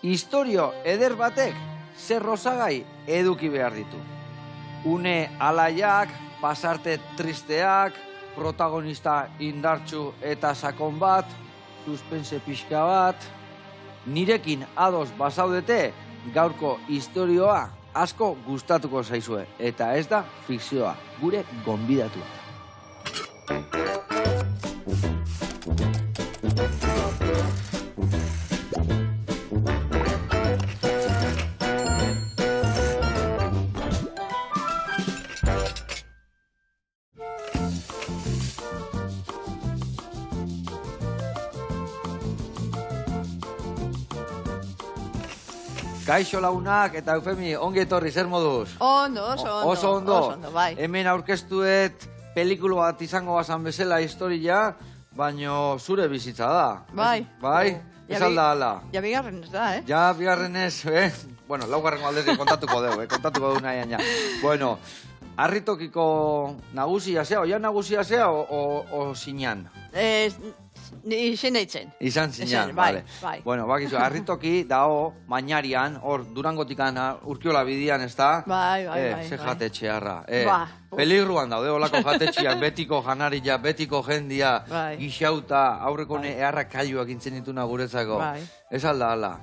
Historio eder batek zer osagai eduki behar ditu. Une alaiak, pasarte tristeak, protagonista indartsu eta sakon bat, suspense pixka bat. Nirekin ados bazaudete, gaurko istorioa asko gustatuko zaizue. Eta ez da fikzioa, gure gonbidatua. Kaixo lagunak eta Eufemi, ongi etorri, zer moduz? Ondo, oso ondo. Bai. Hemen aurkeztuet pelikulu bat izango bazan bezala historia, baino zure bizitza da. Bai. Bai? Ez alda ala. Ja bigarren ez da, Ja bigarren ez, Bueno, laugarren aldetik kontatuko dugu, kontatuko dugu nahian ja. Bueno, harritokiko nagusia zea, oian nagusia zea o zinan? Izan eitzen. Izan zinan, bai. Bueno, bakizu, harritoki dao, Mañarian, hor, Durangotikan Urkiola bidian, ez da? Bai. Ze jatetxearra. Peligruan daude, olako jatetxeak, betiko janaria, betiko jendia, gixauta, aurreko eharrak kailuak intzen dituna guretzako. Ez alda, ala.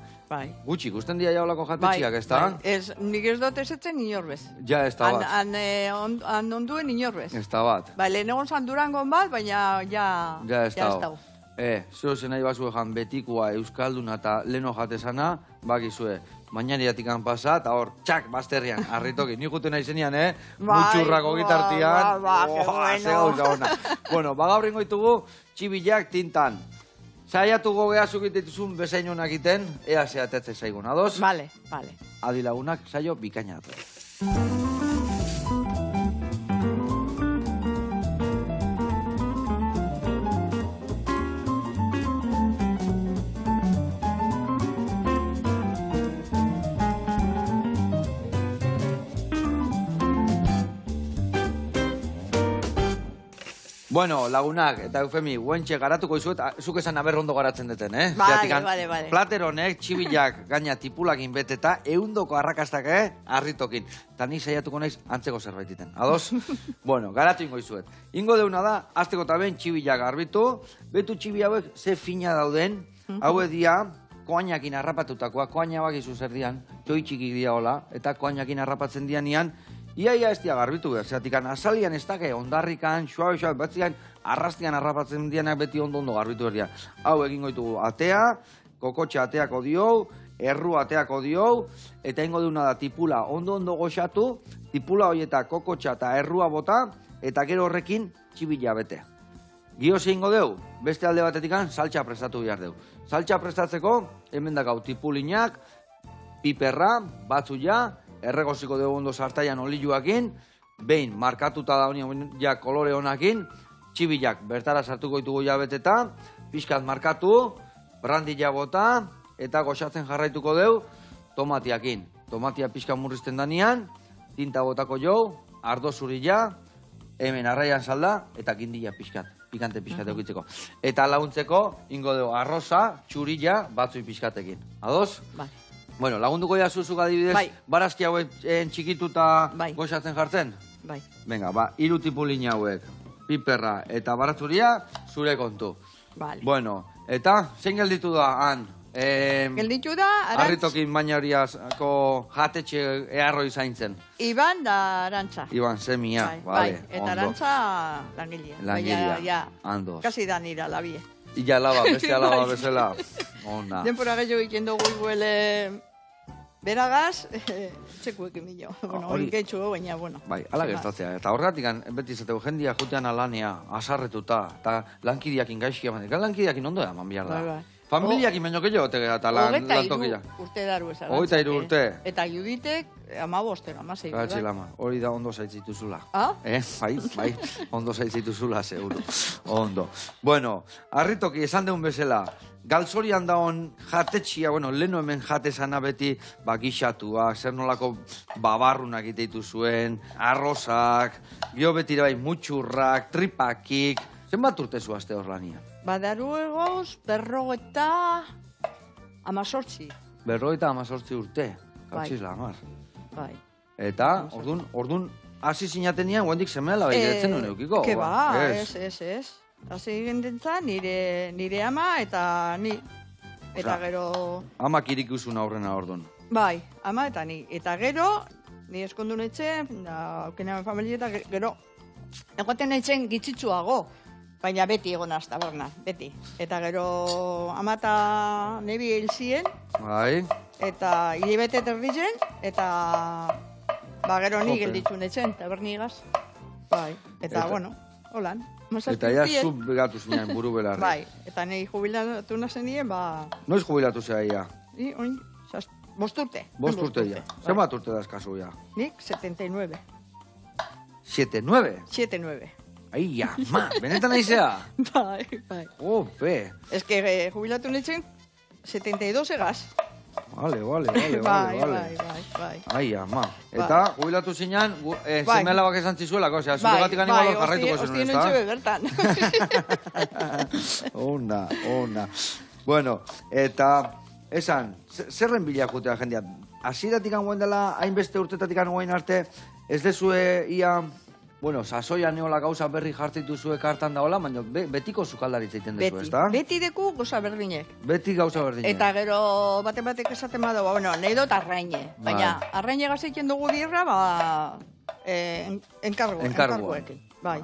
Gutxi, ikusten dira ja olako jatetxeak, ez da? Nik ez dut ezetzen inorbez. Ja, ez da bat. Han onduen inorbez. Ez da bat. Lehen egon zan Durangon bat, baina ja ez dago. Zeo zen nahi bazu ejan betikoa euskalduna eta leno jatezana, bakizue, Mañariatikan pasa, eta hor, txak, bazterrian, harritoki. Nik juten nahi zenian, mutxurrako gitartian. Bueno, gaur ingoitugu, txibilak tintan. Zaiatuko gehazuk dituzun bezain honak iten, ea zehatetze zaigun, ados? Vale. Adi lagunak, saio bikaina dut. Bueno, lagunak eta Eufemi, guentxe garatuko izuet, zuk esan aberrondo garatzen deten, Bale. Plater honek, txibilak gaina tipulakin beteta, eundoko arrakastak, harritokin. Eta ni saiatuko naiz antzeko zerbait iten. Ados? Bueno, garatu ingo izuet. Ingo deuna da, azteko eta ben txibilak garbitu, betu txibi hauek ze fina dauden, hauek dia, koainakin harrapatutakoa, koaina bakizu zer dian, txoitxikik dia hola, eta koainakin harrapatzen dian nian, Ia ez dia garbitu behar, zeratik azalian ez dake, ondarrikan, xua, batzian, arrastian harrapatzen dianak beti ondo garbitu behar dira. Hau egingo ditugu atea, kokotxa ateako diou, erru ateako diou, eta ingo duna da tipula ondo goxatu, tipula horieta kokotxa eta errua bota, eta gero horrekin txibila bete. Gio zein deu, beste alde batetik saltxa prestatu behar deu. Saltxa prestatzeko, hemen dakau tipulinak, piperra, batzuia, erregoziko dugu ondo sartaian oliluakin, behin markatuta da honi ja kolore honakin, txibilak bertara sartuko ditugu jabeteta, pixkat markatu, brandila bota, eta goxatzen jarraituko dugu tomatiakin. Tomatia pixkat murrizten danian, tinta botako jau, ardo zurila, hemen arraian salda, eta gindila pixkat, pikante pixkat eukitzeko. Eta laguntzeko, ingo dugu arroza, txurila, batzui pixkatekin. Ados? Bai. Bueno, lagunduko ja zuzuk adibidez, barazki hauek txikituta goxatzen jartzen? Bai. Venga, hiru tipulin hauek, piperra eta baratzuria, zure kontu. Vale. Bueno, eta, zein gelditu da, han? Gelditu da, Harritokin Mañariako jatetxe eharroi zaintzen. Iban da Arantza. Iban, semia, vale, ondo. Eta Arantza langilea. Langilea, andos. Kasi da nira labie. Ila alaba, beste alaba bezala. Ona. Denpora gehiago egiten dugu iguele beragaz, txekuekin millo. Bueno, hori gaitxu, baina, bueno. Bai, ala gertatzea. Eta horretik, beti izateko jendia jutean alanea, asarretuta, eta lankidiakin gaizkia, lankidiakin ondo eman behar da. Familiakin baino gehiago eta lantokila. 23 urte daru ez. 23 urte. Eta Juditek 15, 16. Gatxe lama, hori da ondo zaitzituzula. Bai, ondo zaitzituzula, seguro. Ondo. Bueno, harritoki esan deun bezala, galzorian daun jatetxia, bueno, leno hemen jatezana beti, gixatuak, zer nolako babarrunak iteitu zuen, arrozak, gio betira bai mutxurrak, tripakik, zenbat urte zu azte hor lania? Badaru egoz, 58. 58 urte. Kautxizla, amar. Bai. Eta, ordun hasi zinatenean, guendik semela behiretzen nuen eukiko. Ke ba, ez. Hasi gendentza, nire ama eta ni. Eta gero... Amak irikuzun aurrena ordun. Bai, ama eta ni. Eta gero, ni eskondun etxe, aukenean familia eta gero, egoten etxen gitzitzuago. Baina beti egon azta, Bernan, beti. Eta gero ama eta nebi hil zien. Bai. Eta hilibete terditzen, eta gero ni gelditzun etxen, tabernigaz. Bai, eta bueno, holan. Eta ja zub begatu zinean buru belarri. Bai, eta nahi jubilatu nazenien, Noiz jubilatu zea ia? Ni, oin, 5 urte. 5 urte ja. Zenbat urte da eskazu ja? Nik, 79. 79? 79. Ai, ama, benetan aizea? Bai. Ope. Ez que jubilatu netzen, 72 egaz. Vale. Bai. Ai, ama. Eta, jubilatu zinean, zemela bak esan zizuelako, osea, zuregatik animalo jarraituko zenuen, ezta? Hostien bertan. Ona. Bueno, eta, esan, zerren bila jutea jendea? Hasieratik angoen dela, hainbeste urtetatik angoen arte, ez dezue ia... Bueno, sasoian neola gauza berri jartzitu zuek hartan daola, baina betiko sukaldaritza egiten dezu, ez da? Beti deku gauza berdinek. Beti gauza berdinek. Eta gero batek esaten badu, bueno, nahi dut arraine. Baina arraine gazeiten dugu birra, enkarguekin. Bai.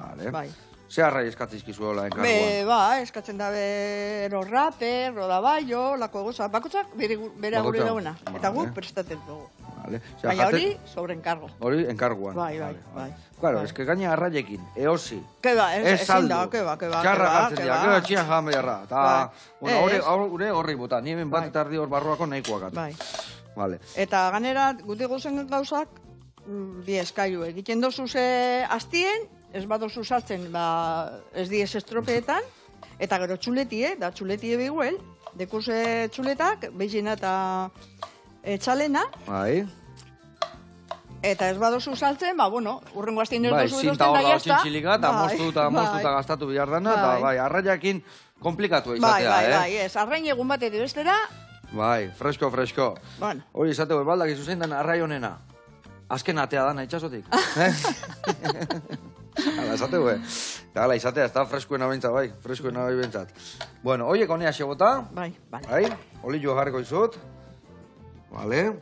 Ze arrai eskatzizkizuela enkarguan? Eskatzen dabe rape, rodaballo, lako goza. Bakotzak bere agure dauna. Eta gu prestaten dugu. Baina hori sobre enkargo. Hori enkarguan. Bai. Claro, es que gaina arraiekin, eosi. Keba, ezin da, keba. Txarra gartzen dira, keba txian jame jarra. Eta, bueno, horri bota, ni hemen bat eta ardi hor barruako nahikoak. Bai. Eta ganera, guti gozen gauzak, bi eskailu egiten dozu ze hastien, ez badozu sartzen, ez diez estropeetan, eta gero txuletie, da txuletie biguel, dekuse txuletak, behizena eta txalena. Bai. Eta ez badozu saltzen, bueno, urrengo hastien ez dozu erosten da jazta. Zinta eta moztuta gastatu behar dana, eta arraiakin komplikatu izatea, Bai, ez, arrain egun bat edo bestera. Bai, fresko. Bueno. Hori izateko, baldak izuzein den arrai honena. Azken atea dana itxasotik. Hala, izateko, Eta hala, izatea, ez da freskoena bentsat, Bueno, oiek honea xegota. Bai. Oli jo jarriko izut. Vale.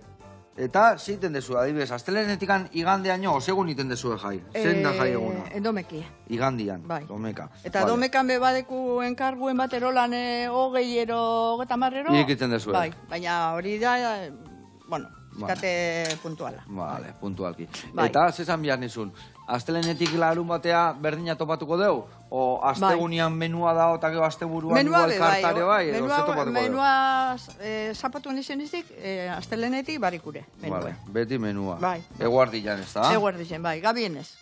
Eta, zeiten dezu, adibidez, asteleenetikan igandeaino, osegun iten dezu jai. Zein da jai eguna? Domeki. Igandian, domeka. Eta domekan bebadeku enkarguen bat erolan 20 marrero. Irikitzen dezu, Bai, baina hori da, bueno, eskate puntuala. Vale, puntualki. Eta, zezan behar nizun, asteleenetik larun batea berdina topatuko deu? O astegunian menua da, eta gero asteburuan igual kartare bai? Menua zapatu nizien izik, asteleenetik barikure. Vale, beti menua. Bai. Eguardian, ez da? Eguardian, bai, gabienez.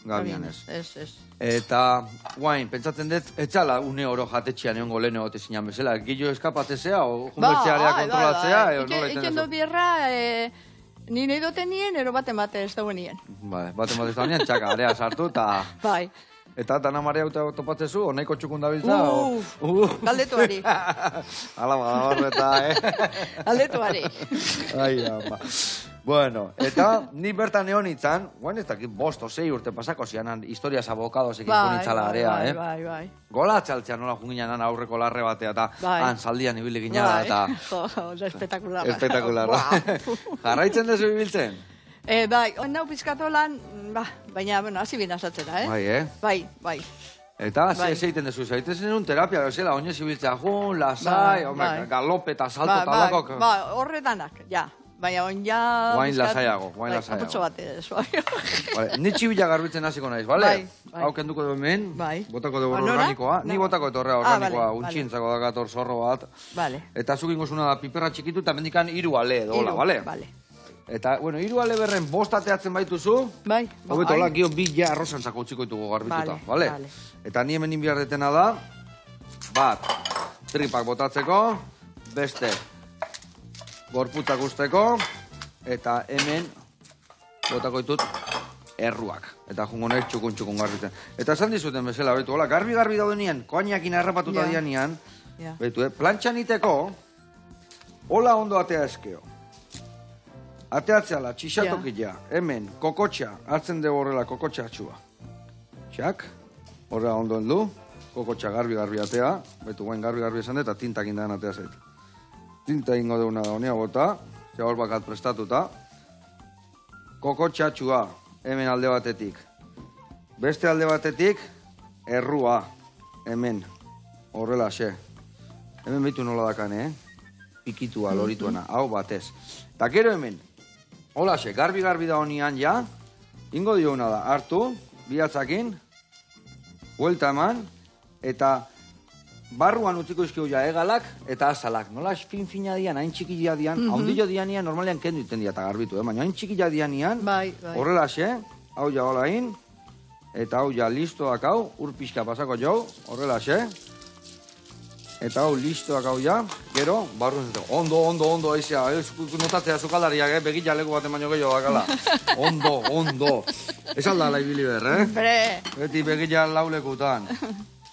Ez. Eta, guain, pentsatzen dut, etxala une oro jatetxean egon golene gote zinan bezala. Gillo eskapatzea, o junbertzearea kontrolatzea, eo nola iten Iken do bierra, ni nahi doten nien, ero baten bate ez dago nien. Vale, baten bate ez dago nien, txaka, area sartu, eta... Bai. Eta dana marea topatzezu, o nahiko txukun dabiltza? Galdetuari. Ala, horreta, Galdetuari. Ai, ama. Bueno, eta ni bertan egon itzan, guain ez dakit 5 o 6 urte pasako zianan historias abokadosekin kunitzala area, Bai. Gola txaltzean nola junginan aurreko larre batea, eta han saldian ibili ginala, eta... Espetakularra. Jarraitzen dezu ibiltzen? Bai, hau pizkatolan, baina, bueno, hasi bina asatzera, Bai. Eta, zeiten dezu, zeiten zenun terapia, bezala, oinez ibiltzea, lasai, galope eta salto talakok. Horretanak, ja. Baina oin ja... Guain lasaiago. Apotxo bat ez, bai. Ni txibila garbitzen hasiko naiz, bale? Hau kenduko du hemen, botako du organikoa. Ni botako etorrea organikoa, untxintzako dakator zorro bat. Eta zuk ingozuna da piperra txikitu eta mendikan 3 ale edo, hola, bale? Eta, bueno, 3 ale berren bostateatzen baituzu. Bai. Hobeto, hola, gio 2 arrozantzako utziko ditugu garbituta, bale? Eta ni hemen inbiar detena da, bat, tripak botatzeko, beste, gorputzak usteko, eta hemen botako ditut erruak. Eta jungo nahi txukun garbitzen. Eta esan dizuten bezala, betu, hola, garbi daudenien, koainakin errapatuta dianian, betu, plantxan iteko, hola ondo atea eskeo. Ateatzeala, txixatokila, hemen, kokotxa, hartzen dugu horrela kokotxa atxua. Txak, horrela ondo heldu, kokotxa garbi atea, betu guen garbi esan dut, eta tintak indagan atea zait. Tinta ingo deuna da honia bota, hor bakat prestatuta. Kokotxa atxua, hemen alde batetik. Beste alde batetik, errua, hemen, horrela xe. Hemen behitu nola dakane, pikitua, lorituena, hau batez. Eta gero hemen, hola xe, garbi da honian ja, ingo dioguna da, hartu, bihatzakin, buelta eman, eta barruan utziko izkio ja egalak eta azalak. Nola fin-fina dian, hain txikila dian, haundillo dianian, normalean kendu iten dia eta garbitu, baina hain txikila dianian, horrela xe, hau ja hola in, eta hau ja listoak hau, pixka pasako jau, horrela xe, eta hau listoak hau ja, gero, barruan zuteko, ondo, aizia, notatzea zukaldariak, begila leku baten baino gehiago dakala. Ondo. Ez aldala ibili ber, Beti begila laulekutan.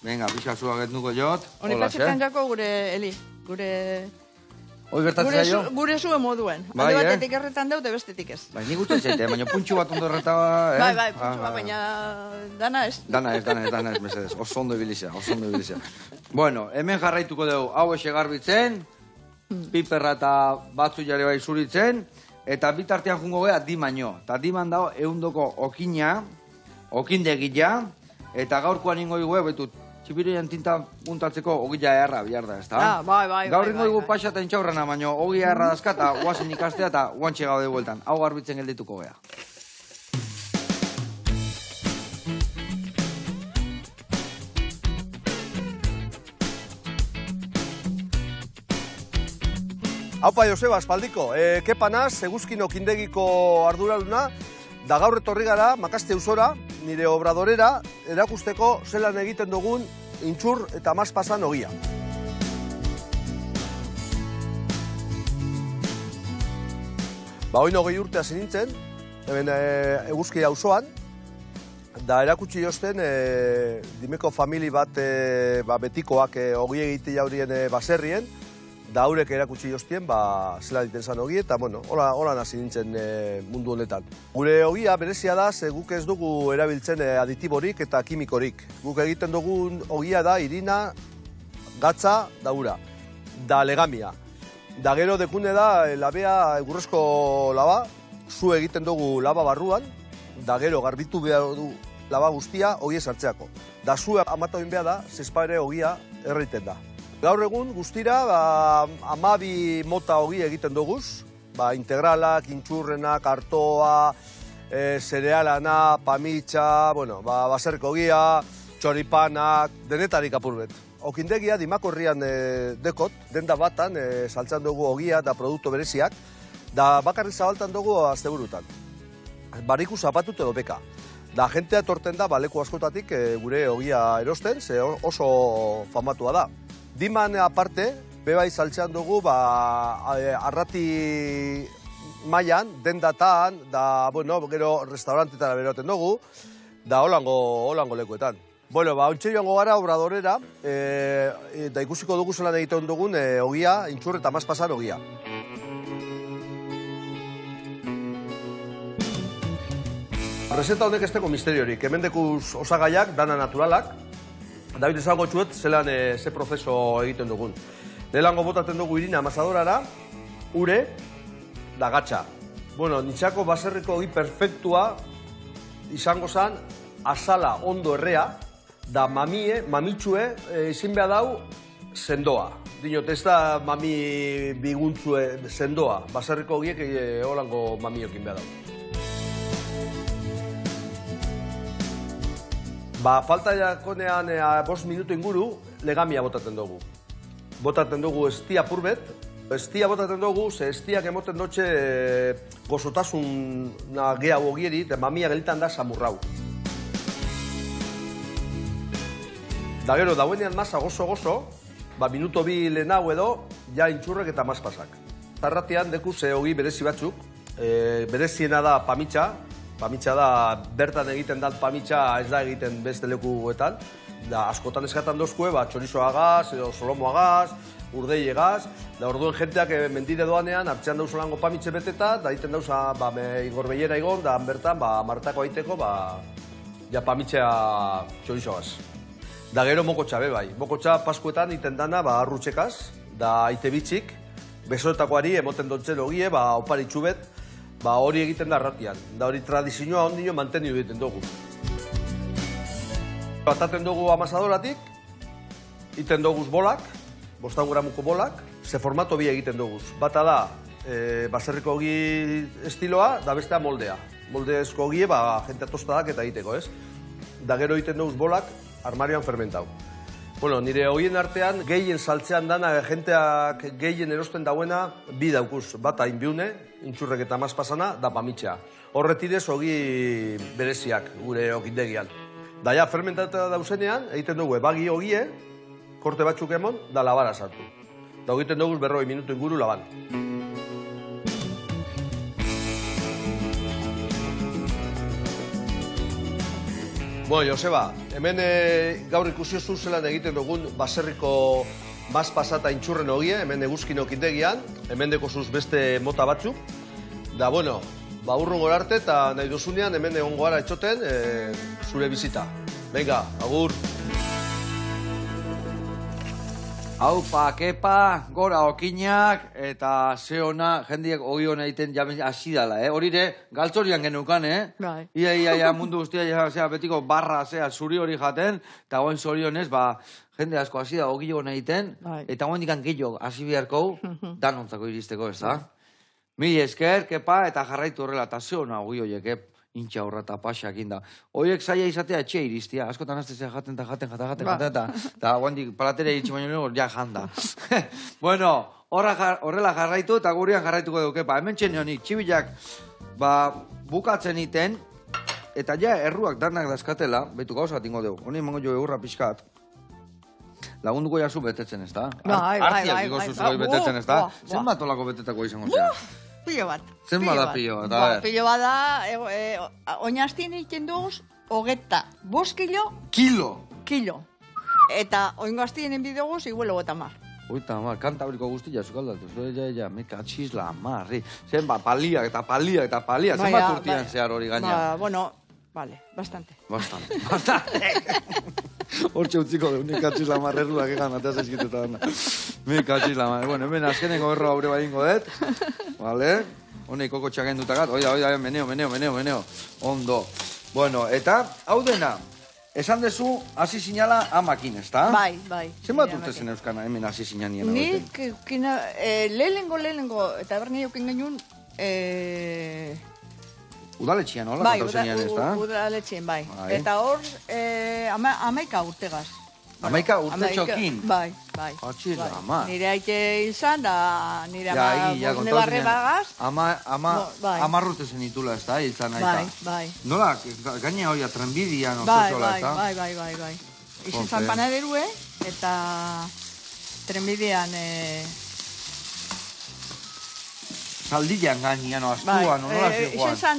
Venga, pixa zuak etnuko jot. Honi patxetan jako gure, Eli, Hoi gertatzea jo? Gure zuen moduen. Alde batetik erretan deute, bestetik ez. Bai, nik uste zaite, baina puntxu bat ondo erreta... Bai, puntxu bat, baina dana ez. Dana ez, mesedez. Oso ondo ibilizea. Bueno, hemen jarraituko dugu, hau ese garbitzen, piperra eta batzu jare bai zuritzen, eta bitartean jungo geha dimaino. Eta diman dago eundoko okindegila, eta gaurkoan ingo igu, betut, txipiroian tinta puntatzeko ogila erra bihar da, ez da? Bai. Gaur ingo dugu pasaten txaurrana, baina ogila erra dazka eta guazen ikastea eta guantxe gaude bueltan. Hau garbitzen geldituko geha. Haupa, Joseba, espaldiko. Kepanaz, eguzkin okindegiko arduraduna, da gaur etorri gara, Makaste auzora, nire obradorera, erakusteko zelan egiten dugun intxur eta mazpasan ogia. Oin 20 urte hasi nintzen, hemen eguzki auzoan, da erakutsi jozten dimeko famili bat betikoak ogi egite jaurien baserrien, da haurek erakutsi joztien, zela diten zan ogi, eta hola hasi nintzen mundu honetan. Gure ogia berezia da, ze guk ez dugu erabiltzen aditiborik eta kimikorik. Guk egiten dugun ogia da irina, gatza, da ura, da legamia. Da gero dekune da, labea, egurrezko laba, zu egiten dugu laba barruan, da gero garbitu behar du laba guztia ogie sartzeako. Da zu amatoin behar da, zespa ere ogia erreiten da. Gaur egun guztira 12 mota ogi egiten duguz, integralak, intxurrenak, artoa, zerealana, pamitxa, baserriko ogia, txoripanak, denetarik apurbet. Okindegia dimakorrian dekot, denda batan saltzan dugu ogia eta produktu bereziak, da bakarrik zabaltan dugu asteburutan. Bariku zapatut edo beka. Da jentea torten da leku askotatik gure ogia erosten, ze oso famatua da. Diman aparte, bebai saltzean dugu arrati mailan, dendatan, da, gero restaurantetara beroten dugu, da holango lekuetan. Ontxe joango gara obradorera, eta ikusiko dugu zelan egiten dugun ogia, intxur eta mazpasan ogia. Rezeta honek ez teko misteriorik, hemen dekuz osagaiak, dana naturalak, David esango txuet zelan ze prozeso egiten dugun. Lehelango botaten dugu irina amasadorara, ure, da gatza. Nitxako baserriko ogi perfektua izango zan azala ondo errea, da mamitxue izin behar dau sendoa. Dinot, ez da mami biguntzue sendoa, baserriko ogiek holango mamiokin behar dau. Falta jakonean 5 minutu inguru, legamia botaten dugu. Botaten dugu estia purbet. Estia botaten dugu, ze estiak emoten dutxe gozotasun gehiago ogieri, eta mamia gelitan da samurrau. Da gero, dauenean masa gozo-gozo, minuto 2 lehenago edo, ja intxurrek eta mazpasak. Tarratian deku ze ogi berezi batzuk, bereziena da pamitxa, pamitxa da, bertan egiten dat pamitxa ez da egiten beste lekuetan. Da, askotan eskatan dozkue, txorizoagaz, edo solomoagaz, urdeiegaz, da orduen jenteak mendire doanean, hartzean dauz olango pamitxe beteta, da iten dauz ingorbeiera igon, da bertan, martako aiteko, ja pamitxea txorizoaz. Da gero mokotxa be bai. Mokotxa paskuetan iten dana arrutxekaz, da aite bitxik, besoetakoari emoten dontzen ogie, oparitxu bet, hori egiten da arratian. Da hori tradizioa ondino manteniu egiten dugu. Bataten dugu amasadoratik, iten duguz bolak, 5 gramuko bolak, ze formato bi egiten duguz. Bata da, baserriko ogi estiloa, da bestea moldea. Moldezko ogie, jentea tostadak eta egiteko, ez? Da gero egiten duguz bolak, armarioan fermentau. Bueno, nire ogien artean, gehien saltzean dana, jenteak gehien erosten dauena, bi daukuz. Bata inbiune, intxurrek eta mazpasana, da pamitxea. Horretirez ogi bereziak gure okindegian. Da ja, fermentata dauzenean, egiten dugu, bagi ogie, korte batzuk emon, da labara sartu. Da egiten dugu 40 minutu inguru laban. Bueno, Joseba, hemen gaur ikusiozu zelan egiten dugun baserriko mazpasata intxurren ogie, hemen eguzkin okindegian, hemen dekozuz beste mota batzuk. Da, bueno, urrun gora arte eta nahi duzunean hemen egon gara etxoten zure bizita. Venga, agur! Aupa, kepa, gora okinak, eta ze ona, jendiek ogi hona egiten hasi dala, Horire, galtzorian genukan, Bai. Ia, mundu guztia, betiko barra, zuri hori jaten, eta goen zorionez, jende asko hasi da ogi hona egiten, eta goen dikan gehiago hasi beharko, danontzako iristeko, ez da? Mil esker, kepa, eta jarraitu horrela, eta ze ona ogi horiek, intxa horra eta pasak inda. Horiek zaila izatea etxe iristia. Askotan aztezea jaten, eta guandik palaterea iritsi baino lego, ja janda. Bueno, horrela jarraitu eta gurean jarraituko dugu, kepa. Hemen txen honik, txibilak bukatzen iten, eta ja erruak danak dazkatela, betu gauzat ingo dugu. Honi emango jo eurra pixkat. Lagunduko jazu betetzen, ez da? Artiak igozu zugoi betetzen, ez da? Zenbat olako betetako izango zea? Pilo bat. Zenbat da pilo bat? Pilo bat da, oinaztien egiten duguz, 25 kilo. Kilo. Eta oingo aztienen bidoguz, iguelo gota mar. Oita mar, kantabriko guztia zukaldatu. Me katxizla marri. Zenbat, paliak eta paliak eta paliak. Zenbat urtian zehar hori gaina? Bueno, vale, bastante. Bastante. Hortxe utziko dugu, nik katxizla marrerruak egan, atea zaizkituta dana. Nik katxizla marri. Bueno, hemen azkeneko erro haure badingo dut. Vale? Honei koko txaken dutakat. Oida, meneo. Ondo. Bueno, eta, hau dena, esan dezu, hasi sinala amakin, ez da? Bai. Zenbat urte zen euskana, hemen hasi sinanien? Nik, lehenengo, eta berni euken genuen, Udaletxian, hola? Bai, udaletxien, bai. Eta hor, 11 urtegaz. 11 urte txokin? Bai. Katxizla, ama. Nire aite izan, da nire ama barre bagaz. Ama urte zen itula, ez da, hiltzan aita. Bai. Nola, gaina hori trenbidian, ozezola, ez da? Bai. Izan zan panaderue, eta trenbidian... Zaldilean gainean, astuan, nola zikoan? Izan zan,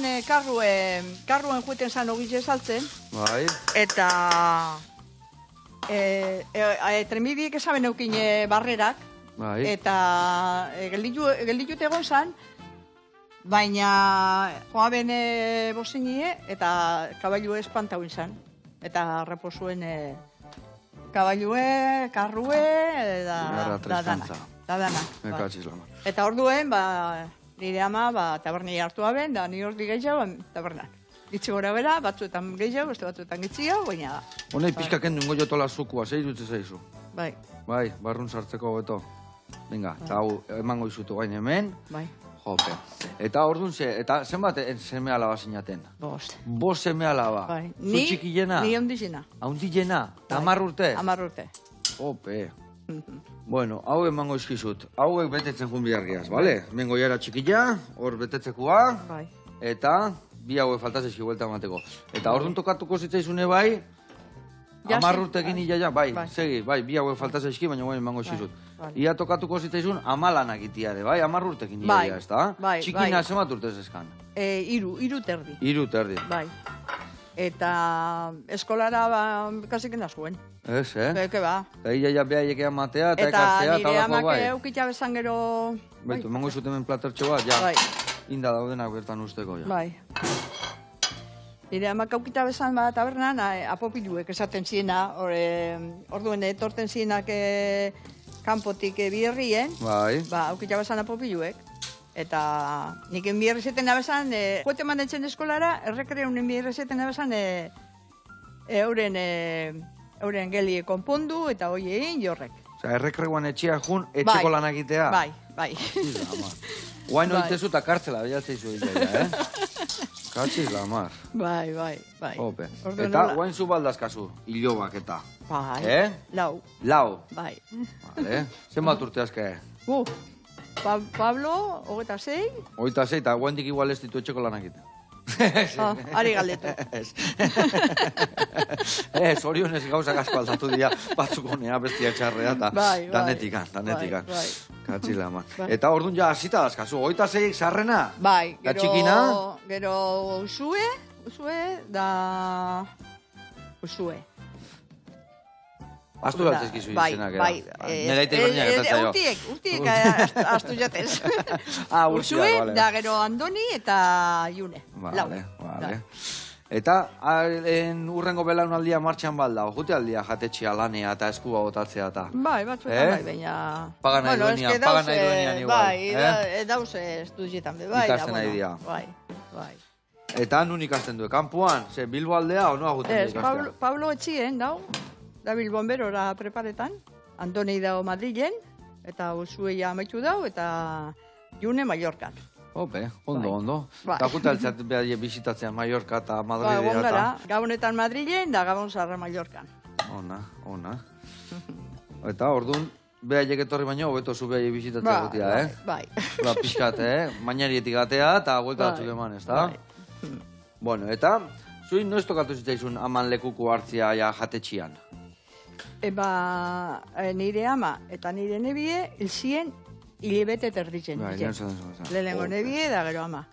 karruen jueten zan ogitxe saltzen. Bai. Eta... trenbidiek esaben eukin barrerak. Bai. Eta gelditut egon zan, baina joaben bozinie eta kabailu espantauin zan. Eta reposuen kabailue, karrue, da danak. Eta orduen, nire ama tabernei hartu aben, da ni ordi gehiago tabernak. Gitsi gora bera, batzuetan gehiago, beste batzuetan gitziago, baina... Honei pixka kendu ingo jotola zukua, zei dutze zaizu? Bai. Bai, barrun sartzeko beto. Venga, eta hau emango izutu gain hemen. Bai. Jope. Eta orduan eta zenbat seme alaba zinaten? 5. 5 seme alaba? Bai. Zu txikilena? Ni ondizena. Ondizena? 10 urte? 10 urte. Jope. Bueno, hau emango izkizut. Hauek betetzen jun bihargiaz, bale? Mengo jara txikila, hor betetzekoa. Bai. Eta bi hauek faltaz eski buelta emateko. Eta orduan tokatuko zitzaizune bai, 10 urtekin iaia, bai, segi, bai, bi hauek faltaz eski, baina guen emango izkizut. Ia tokatuko zitzaizun amalanak itiare, bai, 10 urtekin iaia, ez da? Bai. Txikina zemat urtez eskan? 3 terdi. 3 terdi. Bai. Eta eskolara kasik zuen. Ez, eh? Beke ba. Ia behaiek matea eta Eta ekartzea, nire eta amak bai. eukitza bezan gero... Betu, emango izut hemen platertxo bat, ja. Bai, Inda daudenak bertan usteko, ja. bai. Nire amak eukitza bezan tabernan apopiluek esaten ziena, orduen etorten zienak kanpotik bierrien, Bai. aukitza bezan apopiluek. Eta nik enbierri zeten abezan, joete mandatzen eskolara, errekreunen enbierri zeten abezan, euren gelie konpondu eta hoi egin jorrek. Osa, errekreuan etxea jun, etxeko lan egitea. Bai. Guain Bai. oitezu eta kartzela, behatzei zuen jaia, Katxiz la mar. Bai. Ope. Orduan Eta nola- guain zu baldazkazu, hilobak eta. Bai. Lau. Bai. Bai. Vale. Zenbat urte azke? Pablo, 26. 26, eta guaindik igual ez ditu etxeko lan egiten. Ari galdetu. Orionez gauzak asko aldatu dira, batzuk honea bestiak txarrea, eta Bai. danetikan. Bai. Katxila, ma. Bai. Eta orduan ja hasita dazkazu, 26 sarrena? Bai. Da txikina? Gero Usue, da... Usue. Astu galtzezkizu izenak, Bai. Nera ite berdinak gertatzen jo. Urtiek astu jatez. Usue, Usue, da gero Andoni eta June. Lau. Vale. Eta urrengo belaunaldia martxan balda, jute aldia jatetxea lanea eta eskua botatzea eta. Bai, batzuetan bai, baina... Pagan nahi duenian igual. Bai, dauz estudietan be, bai. Ikasten nahi dira. Bai. Eta nun ikasten du, kanpuan? Ze Bilbo aldea o noa guten Ez, ikastea? Pablo etxien, dau. Da Bilbon berora preparetan. Antoni dao Madrilen, eta Usue ja amaitu dau, eta June Mallorcan. Ope, ondo. Bai. Eta jute altzat behar bisitatzen Mallorca eta Madridea eta... Gara, Gabonetan Madrilen, da Gabon zarra Mallorcan. Ona. Eta orduan, behaiek etorri baino, hobeto zu behaiek bisitatzea gutia, Bai. Ba, pixkat, Mainarietik atea eta huelka batzuk eman, ez da? Bueno, eta, zuin noiz tokatu zitzaizun aman lekuko hartzia ja jatetxian? Nire ama eta nire nebie hilzien hilebete terditzen. Bai, Lehenengo nebie da gero ama.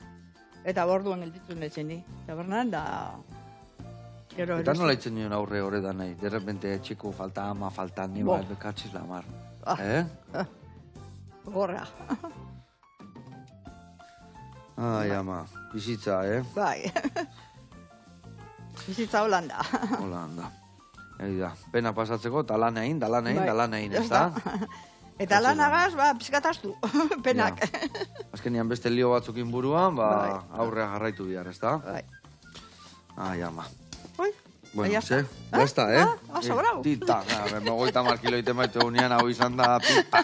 Eta borduan gelditu netzen ni. Eta bernan da... Eta nola itzen nion aurre horretan nahi? De repente txiku falta ama, falta ni bat, bekatxiz la mar. Gorra. Ai, ama, bizitza, Bai. Bizitza Holanda. Holanda. Da, pena pasatzeko, eta lan egin, ez da? Eta lanagaz, pizkataztu, penak. Azkenian beste lio batzukin buruan, aurrea jarraitu bihar, ez da? Bai. Ai, ama. Bueno, ze, besta, sobrau. Tita, megoita markilo ite maitu unian, hau izan da, pipa,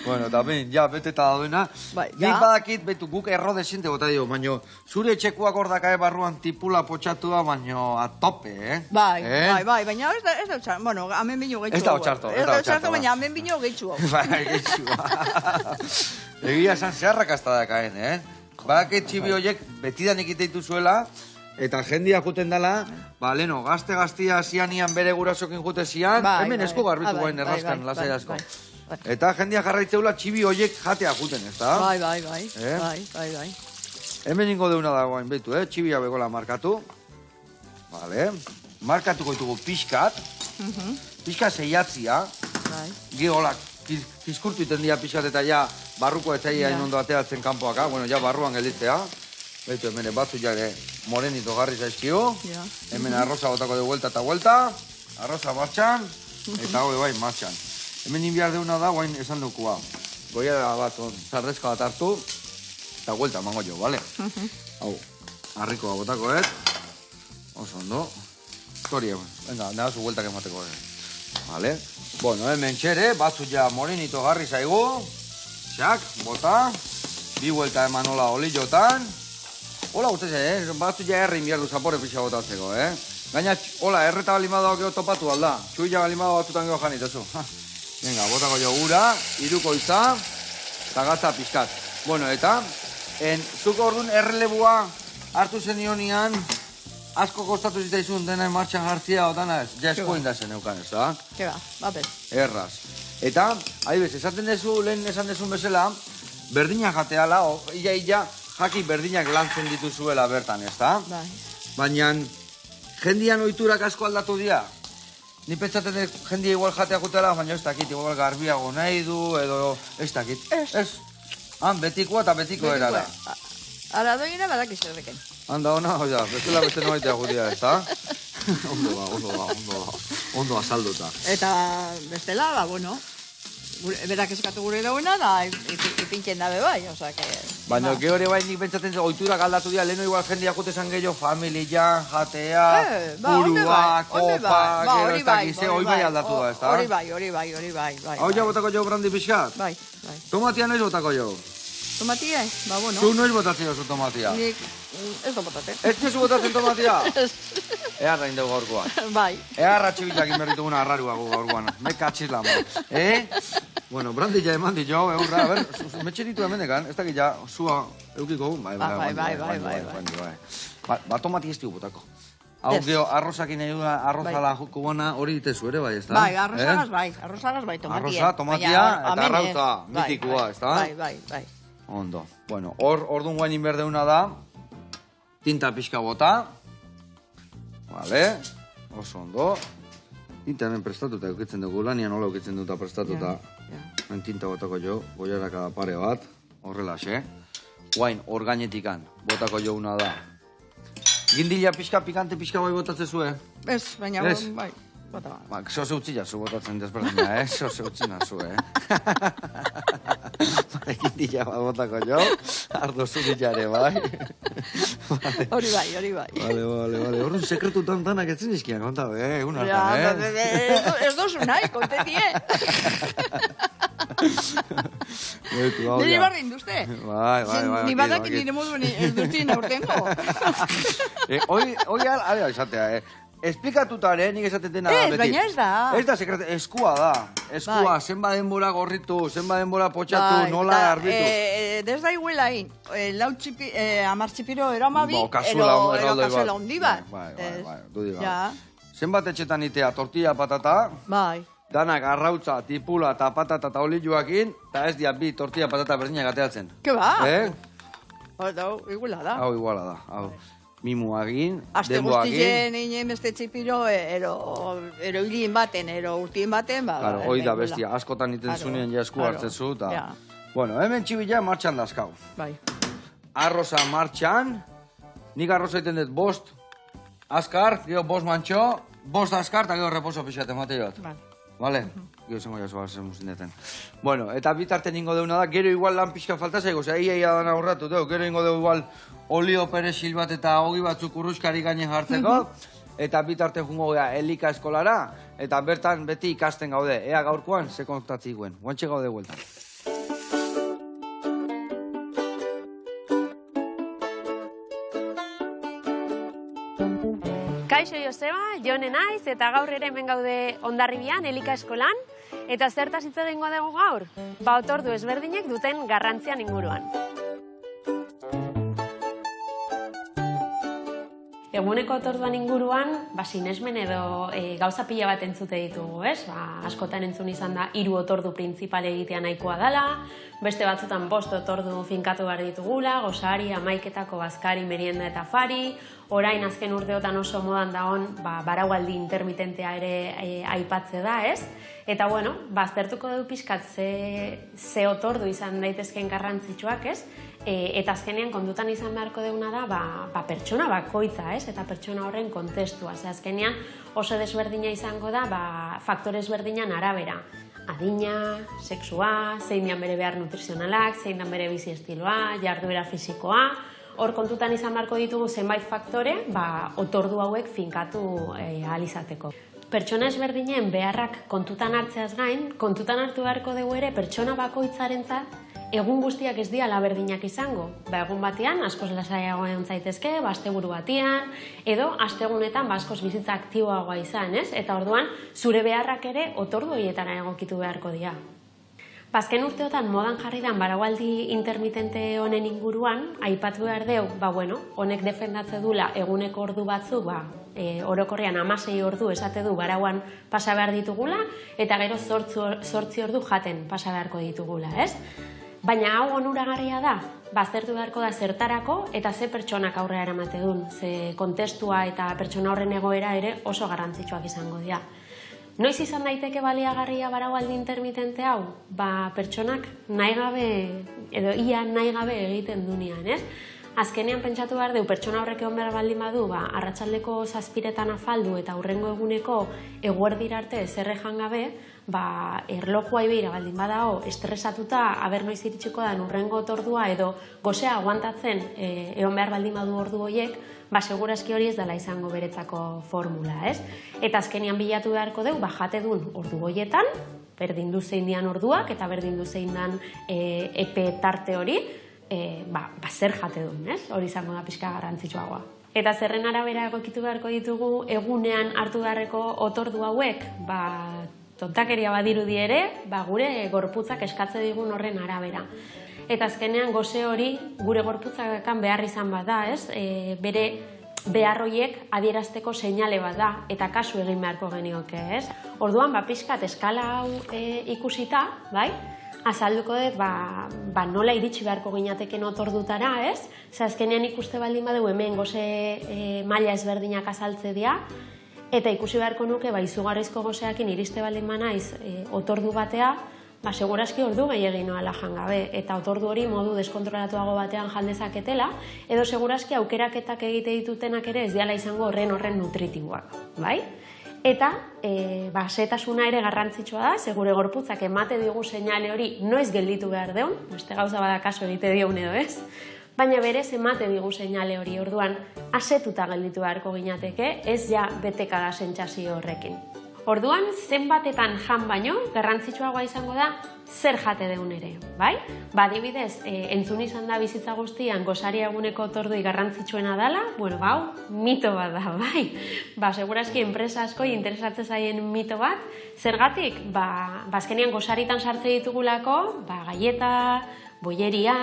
Bueno, eta ben, ja, bete eta dauena. Nik badakit, betu, guk erro desinte bota dio, baino, zure etxekuak ordakae barruan tipula potxatua, baino, a tope, Bai, baina ez da txarto, bueno, hamen bino gehitu. Ez da txarto, baina hamen bino gehitu. Bai, gehitu. Egia esan zeharrakazta dakaen, Badakit txibi horiek betidan egiteitu zuela, eta jendia juten dela, leno, gazte-gaztia zianian bere gurasokin jute zian, hemen esku garbitu guain errazkan, lasai asko. Eta jendia jarraitzeula txibi horiek jatea juten, ez da? Bai. Hemen ingo deuna da guain betu, txibia begola markatu. Vale. Markatuko ditugu pixkat. Pixkat zeiatzia. Geolak fiskurtu iten dira pixkat eta ja barruko etzaia inondo ateatzen kanpoaka. Bueno, ja barruan gelditzea. Betu, hemen batzu jare morenito garri zaizkio. Hemen arroza botako de vuelta eta vuelta. Arroza martxan. Eta hau bai martxan. Hemen inbiar deuna da, guain esan dukua. Goia bat, zardezka bat hartu. Eta vuelta mango jo, bale? Hau, harrikoa botako, Oso ondo. Historia, venga, nehazu vueltak emateko, Vale? Bueno, hemen txere, batzu ja morenito garri zaigu. Txak, bota. Bi vuelta eman hola olillotan. Hola, ustez, batzu ja herri inbiardu zapore pixa botatzeko, Gaina, hola, erreta balimadago geho topatu alda. Txuila balimadago batzutan geho janitezu. Venga, botako jo ura, iruko iza, eta gatza pixkat. Bueno, eta, zuko orduan errelebua hartu zenionian, asko kostatu zitaizun dena martxan jartzia, otana ez, ja eskoin da zen eukan ez, da? Keba, bapet. Erraz. Eta, adibes, esaten dezu, lehen esan dezun bezala, berdina jateala, ia jaki berdinak lantzen dituzuela bertan, ez da? Bai. Baina, jendian ohiturak asko aldatu dira. Ni pentsatzen dut jendia igual jatea jutela, baina ez dakit, igual garbiago nahi du, edo ez dakit. Ez. Han, betikoa eta betiko erara. Ara doina badak izerreken. Handa ona, oia, bestela beste noitea gutia, ez da? Ondo azalduta. Eta bestela, bueno, berak eskatu gure dauena, da ipintzen dabe bai, osea, que... Baina, gehore bai nik pentsatzen ohiturak aldatu dira, leheno igual jendia jute zan gehiago, familia, jatea, purua, kopa, gero ez dakize, hori bai aldatu da, ez da? Hori bai. Hau ja botako jo brandi pixkat? Bai. Tomatia noiz botako jo? Tomatia, bueno. Zu noiz botatzen jozu tomatia? Nik ez da botatzen. Ez tezu botatzen tomatia? Earra indegu gaurkoan. Bai. Earra txibilak inberrituguna arrarua gu gaurkoan. Me katxiz lama. Bueno, brandi ja eman dit jo, eurra, a ber, metxe ditu hemendekan, ez dakit ja, zua eukiko. Bai. Ba, tomatia ez digu botako. Hau geho, arrozakin nahi duda, arrozala joko gona, hori ditezu ere, bai, ez da? Bai, arrozagaz bai, tomatia. Arroza, tomatia eta arrautza, mitikoa, ez da? Bai. Ondo. Bueno, orduan guain inberdeuna da, tinta pixka bota. Vale, oso ondo. Tinta hemen prestatuta eukitzen dugu, lanian hola eukitzen duta prestatuta. Hemen tinta botako jo, goiaraka da pare bat, horrela xe. Guain, orgainetikan, botako jouna da. Gindila pixka, pikante pixka bai botatzen zue? Ez, baina bai. Bota. Ba, zoze utzila zu botatzen desberdina, zoze utzina zu, Gindila bat botako jo, ardo zuzitxare, bai. Hori bai. Vale. Horren sekretutan tanak etzen izkiak, konta, egun hartan, Ez dozu nahi, kontetie. Nire barri induzte. Bai. Ni badak nire moduen ez duzin aurtengo. Hoi ala izatea, esplikatuta nik esaten dena da beti. Baina ez da. Ez da sekretu, eskua da. Eskua, zenba denbora gorritu, zenba denbora potxatu, nola garbitu. Des da iguela hain, amar txipiro eramabi, ero kasuela hondi bat. Bai, du diga. Zenbat etxetan itea, tortilla patata, bai. danak arrautza, tipula eta patata eta olioakin, eta ez dia bi tortilla patata berdinak ateatzen. Ke ba? Hau iguala da. Hau iguala da, hau. Mimuagin, aste guztien inen beste txipiro, ero hilien baten, ero urtien baten, ba... Claro, hoi da bestia, askotan iten zunien ja esku hartzen zu, eta... Bueno, hemen txibila martxan dazkau. Bai. Arroza martxan, nik arroza iten dut bost, azkar, gero bost mantxo, bost azkar, eta gero reposo pixate mateiot. Vale? Gero zengo jaso bazen muzindeten. Bueno, eta bitarten ingo deuna da, gero igual lan pixka falta zaigo, ia dana aurratu, gero ingo deu igual olio perexil bat eta hogi batzuk urruskari gainen jartzeko, eta bitarte jungo gea elika eskolara, eta bertan beti ikasten gaude. Ea gaurkoan, ze kontatzi guen. Guantxe gaude bueltan. Kaixo Joseba, Jone naiz, eta gaur ere hemen gaude Hondarribian, elika eskolan, eta zertaz hitz egingo dugu gaur? Ba, otordu ezberdinek duten garrantzian inguruan. Eguneko otorduan inguruan, sinesmen edo gauza pila bat entzute ditugu, ez? Askotan entzun izan da, 3 otordu printzipal egitea nahikoa dela, beste batzutan 5 otordu finkatu behar ditugula, gosari, amaiketako bazkari, merienda eta fari, orain azken urteotan oso modan dagoen, baraualdi intermitentea ere aipatze da, ez? Eta, bueno, aztertuko dugu pixkat ze otordu izan daitezkeen garrantzitsuak, ez? Eta azkenean kontutan izan beharko deuna da, pertsona bakoitza, ez? Eta pertsona horren kontestua. Azkenean oso desberdina izango da, faktore ezberdinan arabera. Adina, sexua, zein dian bere behar nutrizionalak, zein dian bere bizi estiloa, jarduera fisikoa. Hor kontutan izan beharko ditugu zenbait faktore, otordu hauek finkatu ahal izateko. Pertsona ezberdinen beharrak kontutan hartzeaz gain, kontutan hartu beharko dugu ere pertsona bakoitzarentzat egun guztiak ez diala berdinak izango. Egun batean, askoz lasaiagoa egon zaitezke, asteburu batean, edo astegunetan askoz bizitza aktiboagoa izan, ez? Eta orduan, zure beharrak ere otordu horietara egokitu beharko dira. Azken urteotan modan jarri dan baraualdi intermitente honen inguruan, aipatu behar deu, honek defendatze dula eguneko ordu batzu, orokorrean 16 ordu esate du barauan pasa behar ditugula, eta gero 8 ordu jaten pasa beharko ditugula, ez? Baina hau onuragarria da, baztertu beharko da zertarako eta ze pertsonak aurrera eramate duen, ze kontestua eta pertsona horren egoera ere oso garrantzitsuak izango dira. Noiz izan daiteke baliagarria baraualdi intermitente hau? Pertsonak nahi gabe, edo ia nahi gabe egiten dunean, ez? Azkenean pentsatu behar du, pertsona horrek egon behar baldin badu, arratsaldeko 7 afaldu eta hurrengo eguneko eguerdira arte zerrejan gabe, erlojua ibeira baldin badao, estresatuta, aber noiz iritsiko da hurrengo otordua edo gozea aguantatzen egon behar baldin badu ordu horiek, segurazki hori ez dela izango beretzako formula, ez? Eta azkenean bilatu beharko dugu, jate duen ordu horietan, berdin du zein dian orduak eta berdin du zein dan epe tarte hori, zer jate duen, ez? Hori izango da pixka garrantzitsuagoa. Eta zerren arabera egokitu beharko ditugu egunean hartu beharreko otordu hauek, tontakeria badirudi ere, gure gorputzak eskatze digun horren arabera. Eta azkenean goze hori gure gorputzakan behar izan bada, ez? Bere behar horiek adierazteko seinale bat da, eta kasu egin beharko genioke, ez? Orduan, pixkat eskala hau ikusita, azalduko dut, nola iritsi beharko ginateken otordutara, ez? Azkenean ikuste baldin badugu hemen goze maila ezberdinak azaltze dira, eta ikusi beharko nuke, izugarrizko gozeakin iriste baldin banaiz otordu batea, segurazki ordu gehiagin noala jangabe, eta otordu hori modu deskontrolatuago batean jaldezaketela, edo segurazki aukeraketak egite ditutenak ere ez diala izango horren nutritiboak, bai? Eta, setasuna ere garrantzitsua da, segure gorputzak emate digu seinale hori noiz gelditu behar deun, beste gauza bada kaso egite dion edo ez, baina berez emate digu seinale hori, orduan asetuta gelditu beharko ginateke, ez ja beteka da sentsazio horrekin. Orduan, zenbatetan jan baino, garrantzitsuagoa izango da, zer jate deun ere, bai? Adibidez, entzun izan da bizitza guztian gozari eguneko otordui garrantzitsuena dela, mito bat da, bai? Segurazki enpresa asko interesatzen zaien mito bat, zergatik? Azkenean gozaritan sartze ditugulako, galleta, boieria,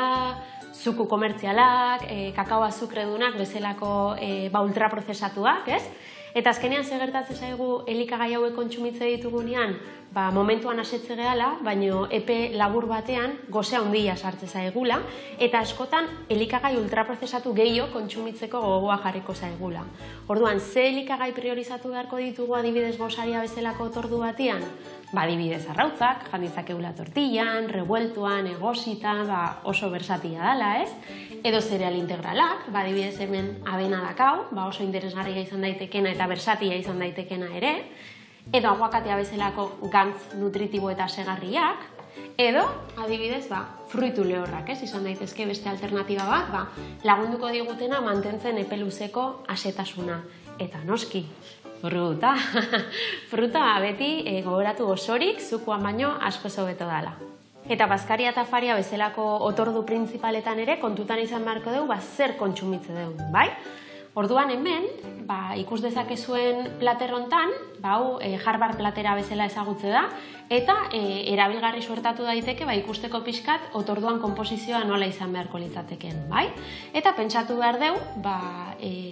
zuku komertzialak, kakao azukredunak bezalako ultraprozesatuak, ez? Eta azkenean gertatzen zaigu elikagai hauek kontsumitze ditugunean, momentuan asetze gehala, baino epe labur batean gozea handia sartze zaigula, eta askotan elikagai ultraprozesatu gehiago kontsumitzeko gogoa jarriko zaigula. Orduan, ze elikagai priorizatu beharko ditugu adibidez gozaria bezalako otordu batean? Adibidez arrautzak, janditzakegula tortillan, revueltuan, egositan, oso bersatia dela, ez? Edo zereal integralak, adibidez hemen abena dakau, oso interesgarria izan daitekena eta bersatia izan daitekena ere, edo aguakatea bezalako gantz nutritibo eta segarriak, edo, adibidez, fruitu lehorrak, ez? Izan daitezke beste alternatiba bat, lagunduko digutena mantentzen epe luzeko asetasuna. Eta noski, fruta. Fruta beti gogoratu osorik, zukuan baino asko hobeto dela. Eta bazkaria eta afaria bezalako otordu printzipaletan ere kontutan izan beharko dugu zer kontsumitze dugu, bai? Orduan hemen, ikus dezakezuen plater hontan, hau Harvard platera bezala ezagutze da, eta erabilgarri suertatu daiteke ikusteko pixkat otorduan konposizioa nola izan beharko litzateken, bai? Eta pentsatu behar dugu,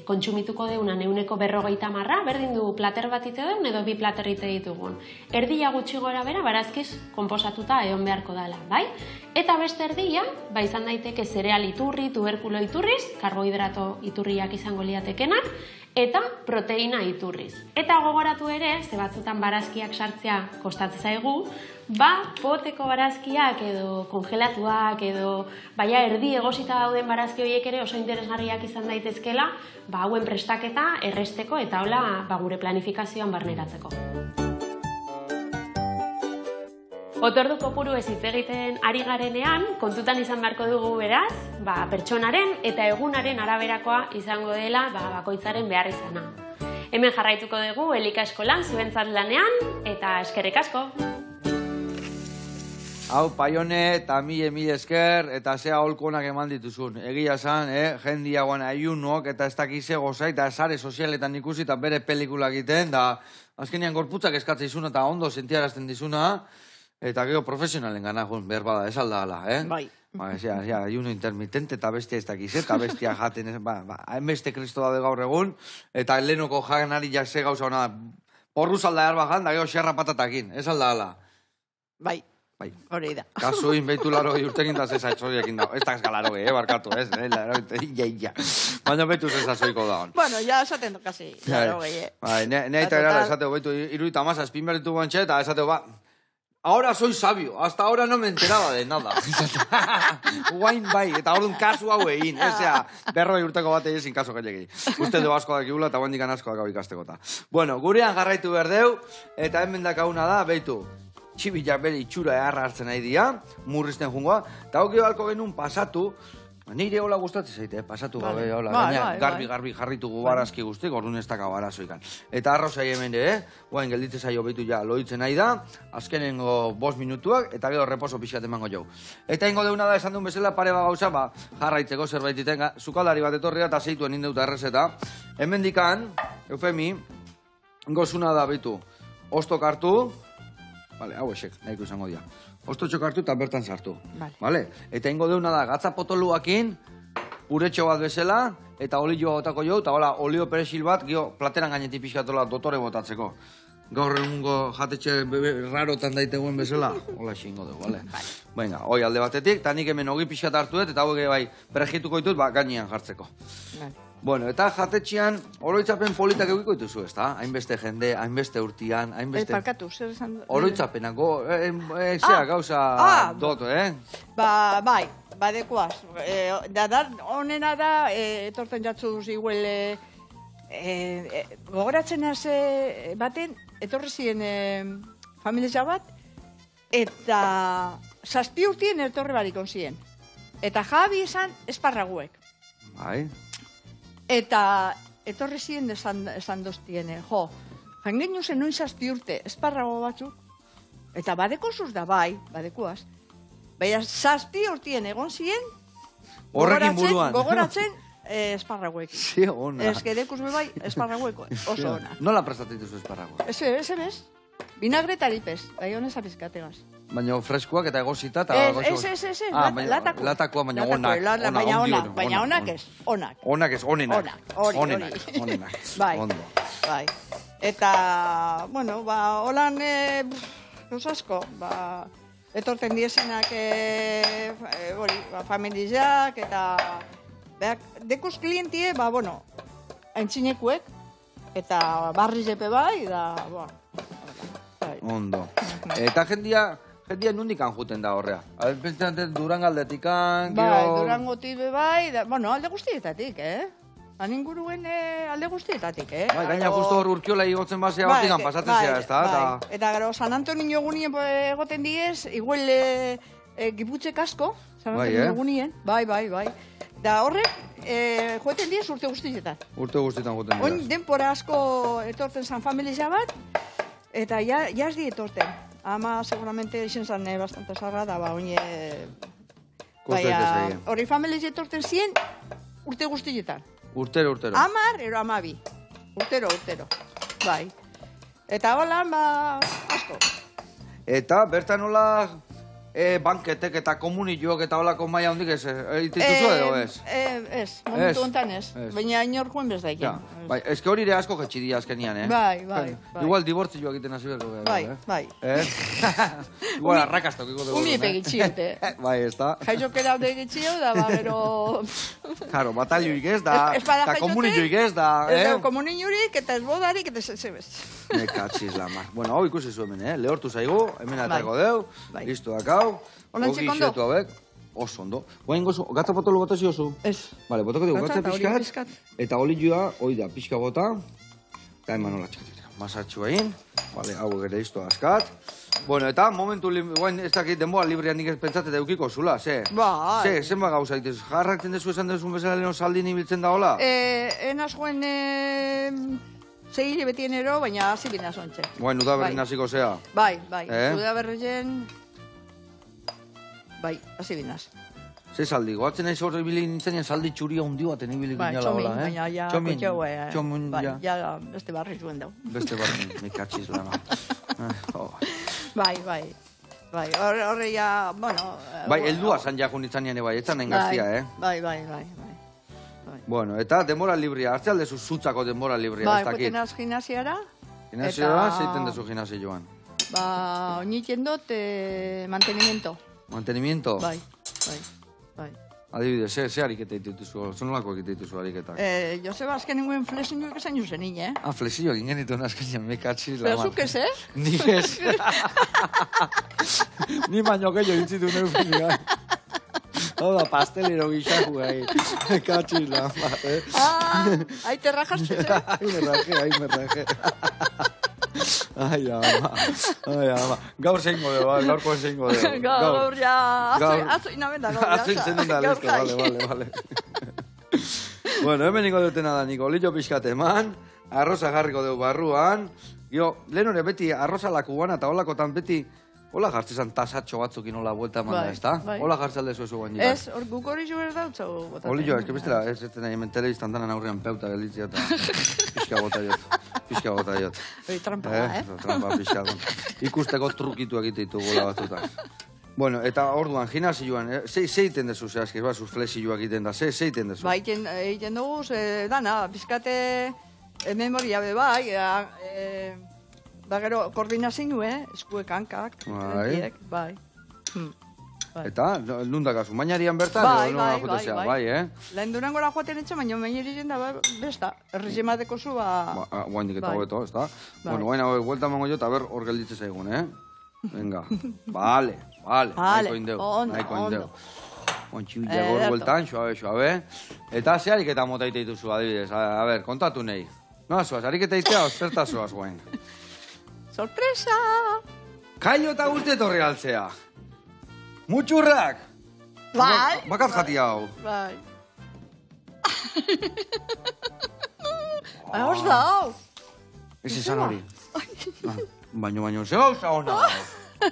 kontsumituko deunan 150, berdin du plater bat ite deun edo 2 plater ite ditugun. Erdia gutxi gora bera, barazkiz konposatuta egon beharko dela, bai? Eta beste erdia, izan daiteke zereal iturri, tuberkulo iturriz, karbohidrato iturriak izango liatekenak, eta proteina iturriz. Eta gogoratu ere, ze batzutan barazkiak sartzea kostatzen zaigu, poteko barazkiak edo kongelatuak edo erdi egosita dauden barazki horiek ere oso interesgarriak izan daitezkela, hauen prestaketa erresteko eta hola gure planifikazioan barneratzeko. Otordu kopuru ez hitz egiten ari garenean, kontutan izan beharko dugu beraz, pertsonaren eta egunaren araberakoa izango dela bakoitzaren behar izana. Hemen jarraituko dugu Elika Eskolan zuentzat lanean, eta eskerrik asko! Hau, Paione, eta mile esker, eta zea holkonak eman dituzun. Egia zan, jendia guan aiunok, eta ez dakize gozai, eta sare sozialetan ikusi, eta bere pelikulak egiten, da azkenean gorputzak eskatzea izuna, eta ondo sentiarazten dizuna, eta gero profesionalen gana, behar bada, ez aldala, Bai. Ayuno intermitente, eta bestia ez dakize, eta bestia jaten, hainbeste kristo daude gaur egun, eta lehenoko janari jakse gauza hona, porruz alda erbajan, da gero xerra patatakin, ez aldala. Bai. Bai. Hori da. Kasuin behitu 80 urtekin da zesa etxoriekin da. Ez da eskalaro, barkatu, ez? Ja. Baina behitu zesa zoiko da hon. Bueno, ya esaten du kasi. Claro, Bai, neita erala esateu behitu iruita masa espin berritu guantxe, eta esateu, ahora soy sabio, hasta ahora no me enteraba de nada. Guain bai, eta orduan kasu hau egin. Osea, 40 urteko bat egin sin kaso gehiagin. Uste du asko dakigula eta guandikan asko dakau ikastekota. Bueno, gurean jarraitu berdeu, eta hemen dakauna da, behitu. Txibilak bere itxura eharra hartzen nahi dira, murrizten jungoa, eta hau alko genuen pasatu, nire hola gustatzen zaite, pasatu gabe hola, garbi jarritugu barazki guztik, orduan ez dakau arazoikan. Eta arrozai hemen guain gelditze zaio behitu ja loitzen nahi da, azkenengo 5 minutuak, eta gero reposo pixkat emango jau. Eta ingo deuna da, esan duen bezala, pare gauza, jarraitzeko zerbait iten, sukaldari bat etorria eta zeituen indeuta errezeta. Hemen dikan, eufemi, gozuna da behitu, ostok hartu, vale, hau esek, nahiko izango dira. Ostotxok hartu eta bertan sartu. Vale. Eta ingo deuna da, gatza potoluakin, puretxo bat bezala, eta olioa botako jo, eta hola, olio perexil bat, gio, plateran gainetik pixkatola dotore botatzeko. Gaur egungo jatetxe rarotan daitegoen bezala, hola xingo dugu, vale? Venga, hoi alde batetik, eta nik hemen hogi pixkat hartu dut, eta hauek bai, perejituko ditut, gainean jartzeko. Bueno, eta jatetxean oroitzapen politak egiko dituzu, ez da? Hainbeste jende, hainbeste urtian, hainbeste... Parkatu, zer esan... Oroitzapenako, zera, gauza dot, Bai, badekoaz. Honena da, etortzen jatzu ziguel, gogoratzen haze baten, etorri ziren familia bat, eta 7 urtien etorri barikon ziren. Eta jabi esan esparraguek. Bai. Eta etorri ziren esan doztien, jangen zen noin 7 urte, esparrago batzuk, eta badekozuz da bai, badekoaz. Baina 7 urtien egon ziren, horrekin buruan. Gogoratzen esparragoek. Si, ona. Ez que dekuz bai, esparragoeko, oso ona. Nola prestatzen duzu esparragoa? Ez bez, vinagretari pez, bai honez apizkategaz. Baina freskoak eta egosita eta... Ez, latakoa. Latakoa, baina onak. Baina onak ez, onak. Onak ez, onenak. Onenak. Bai. Eta, bueno, holan, asko, etorten diesenak, familiak, eta, dekuz klientie, entzinekuek, eta barriz epe bai, da, Ondo. Eta jendia nundikan juten da horrea? Pentsatzen Durangaldetikan, Bai, Durangotik bai, alde guztietatik, Inguruen alde guztietatik, Bai, gaina justo hor urkiola igotzen basea hortikan pasatzen zera, ez da? Eta gero, San Antonio egunien egoten diez, igual Giputxek asko, San Antonio egunien, bai. Da horrek, joeten diez urte guztietan. Urte guztietan joeten diez. Oin denpora asko etorten San Familia bat, eta jaz di etorten. Ama seguramente izen zan bastante zarra, da oin... Horri familia etorten ziren urte guztietan. Urtero. Amar, ero amabi. Urtero. Bai. Eta holan, asko. Eta bertan hola... banketek eta komunioak eta holako maia hondik ez, dituzu edo ez? Ez, momentu honetan ez. Baina inor juen bez daiken. Bai, eske hori ere asko jetxidia azkenian, Bai. Igual dibortzioak egiten hasi berko. Bai. Igual arrakastak iko dugu. Umi egitxiote. Bai, ez da. Jaizokera hau egitxio, da, bero... Karo, batalioik ez da, eta komunioik ez da. Ez da, komunioik eta ez bodarik eta ez ebez. Nekatxiz lama. Bueno, hau ikusi zu hemen, lehortu zaigu, hemen atako deu, listo dakau. Olantzik ondo? Oso ondo. Guain gozu, gatza potolo bota ziozu? Ez. Bale, botako dugu gatza pixkat, eta olioa, da, pixka bota, eta eman hola txakatik. Masatxu egin, bale, hau ere izto askat. Bueno, eta momentu, guain ez dakit denboa librean nik ez pentsatzete eukiko zula, ze? Bai. Zenba gauza itez, jarrakten dezu esan dezun bezala leheno saldin ibiltzen da hola? Enaz joen... Segile betien ero, baina hasi bina zontxe. Guain, udaberrin hasiko zea. Bai. Udaberrien... Bai, hasi binaz. Ze saldi, goatzen nahi zorri ibili nintzen saldi txuria hundi baten ibili ginala hola, baina ja, Txomin, bai, ja, beste barri zuen dau. Beste barri, mikatxiz lana. Bai, horre ja, bueno... Bai, heldua zan jakun itzanean bai, etzan engaztia, Bai. Bueno, eta denbora libria, hartze aldezu zutzako denbora libria, ez dakit. Bai, joten az gimnasiara. Gimnasiara, zeiten dezu gimnasi joan. oiniten dut mantenimiento. Mantenimiento? Bai. Adibidez, ze ariketa dituzu, zonolako egite dituzu ariketak? Joseba, azken nengoen flexioak esan juzen nien, Flexio egin genitu azkenean, mekatzi la Pero zuk ez, Ni ez. Ni baino gehiago intzitu neufenia. Hau da, pastelero gixaku gai. Mekatzi la Ahí te rajaste, Ahí me rajé. Ai, ama. Gaur zeingo dugu, gaurko zeingo dugu. Gaur ja, atzo inamenda gaur. Atzo intzen da, listo, vale. Bueno, hemen niko dutena da, niko lillo pixkat eman, arroza jarriko dugu barruan, lehen hori beti arroza lakuan eta holakotan beti, hola jartzezan tasatxo batzukin hola buelta emanda, ez da? Hola jartzalde zu guen dira. Ez, guk hori jo ez dautzu botatzen. Olillo, ez que bestela, ez nahi hemen telebistan danan aurrean peuta gelditzea eta pixka bota jot. Hori trampa da, Trampa pixka. Ikusteko trukitu egite ditugu batzutan. Bueno, eta orduan, gimnasioan, zeiten dezu, zehazki, zuz flexioak egiten da, zeiten dezu? Ba, egiten dugu, dana, pizkate memoria be bai, da gero koordinazio, eskuek hankak, bai. Eta, nundakazu, mainarian bertan? Bai. Lehen durangora joaten etxe, baina mainarien da, besta, errezimateko zu, guaindik eta hobeto, ez da? Bueno, guain hau, buelta mango jo, eta ber, hor gelditze zaigun, Venga, vale, nahiko indeu. Ondo. Ontxibila gor bueltan, suabe. Eta ze harik eta mota ite dituzu, adibidez, a ber, kontatu nahi. Noa zoaz, harik eta itea, zerta zoaz guain. Sorpresa! Kailo eta guzti etorri altzea. Mutxurrak! Bai! Bakat jati hau. Bai. Hau da, hau. Ez izan hori. Baino, ze gauza hona.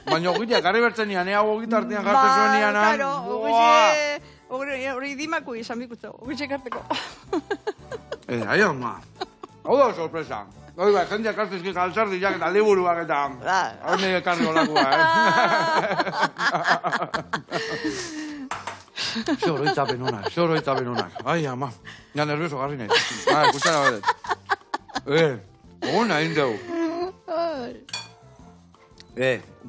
Baino, gitea, karri bertzen nian, hau gitartian jarte zuen nianan. Hori dimaku izan bikutzu, ogitxe karteko. Ahi, ama. Hau da sorpresa. Hoi bai, jendeak hartizkik altzardiak eta liburuak eta... Hau nire karri olakua, Ze oroitzapen honak. Ai, ama. Ja, nervioso garri nahi. Kutsara badet. Ona indeu.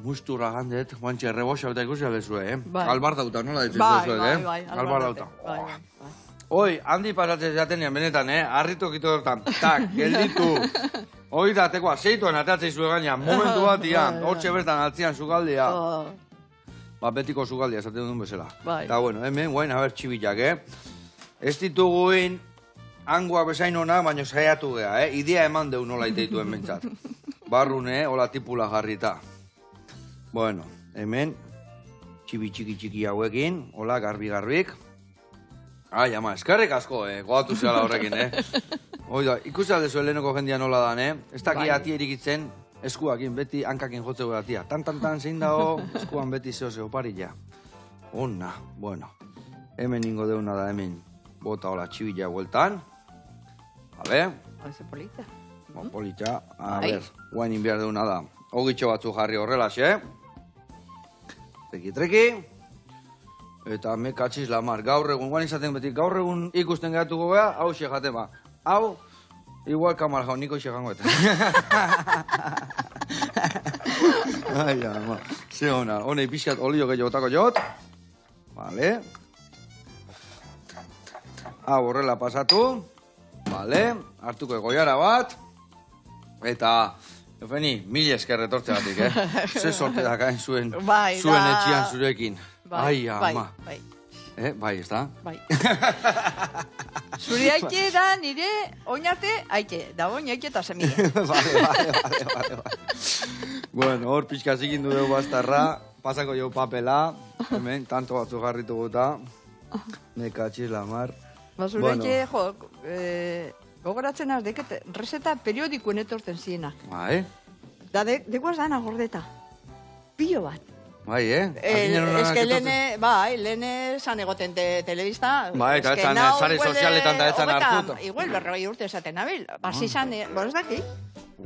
Musturra gandet, guantxe, reboxa eta ikusi aldezu, Albardauta, nola ditzizu zuek, Bai, albardauta. Hoi, handi pasatzen zatenean benetan, harritok ito hortan, tak, gelditu. Hoi da, tekoa, zeituan atatzei zuen gaina, momentu batian, hortxe bertan altzian zugaldia. Betiko zugaldia, esaten duen bezala. Eta, bueno, hemen, guain, haber txibilak, Ez dituguin, hangoa bezain hona, baina saiatu geha, Idea eman deu nola iteituen bentsat. Barrune, hola tipula jarrita. Bueno, hemen, txiki hauekin, hola, garbik. Ai, ama, eskerrik asko, goatu zehala horrekin, Oida, ikusi aldezu helenoko jendia nola dan, Ez daki ati erikitzen, eskuakin, beti hankakin jotzeu atia. Tan, zein dago, eskuan beti zeo parilla. Ona, bueno. Hemen ingo deuna da, hemen, bota hola txibila bueltan. Habe? Haize polita. Polita, a ber, guain inbiar deuna da. Ogitxo batzu jarri horrela, Treki. Eta mekatxiz lamar, gaur egun, guain izaten beti, gaur egun ikusten gehatuko beha, hau xe jaten ba. Hau, igual kamar jau, niko xe jango eta. Ai, ama, ze hona, honei pixkat olio gehiago otako jot. Vale. Hau, horrela pasatu. Vale, hartuko egoiara bat. Eta, Eufeni, mil esker retortze batik, Ze sorte dakain zuen etxian zurekin. Ai, ama. Bai, ez da? Bai. Zuri haite da nire oinarte haite, da oin haite eta semide. Vale. Bueno, hor pixka zikindu dugu bastarra, pasako jo papela, hemen, tanto batzu jarritu guta, mekatxiz lamar. Zuri haite, gogoratzen az deket, reseta periodikoen etortzen ziena. Bai? Da, dekoaz dana gordeta. Pilo bat. Bai, Ez que lehene zan egoten telebista. Bai, eta etzan zare sozialetan da etzan hartuta. Igual, 40 urte esaten nabil. Basi zan, ez daki.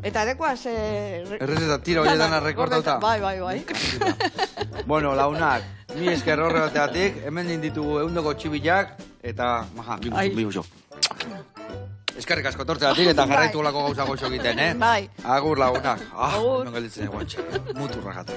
Eta dekoaz... Errezeta tira horietan arrekortauta. Bai. Bueno, launak, mi esker horre bateatik, hemen ditugu eundoko txibilak, eta, maha, bigu jo. Eskerrik asko tortzeatik eta jarraitu lako gauza goxo egiten, eh? Bai. Agur lagunak. Agur. Non gelditzen egon, muturra jatu.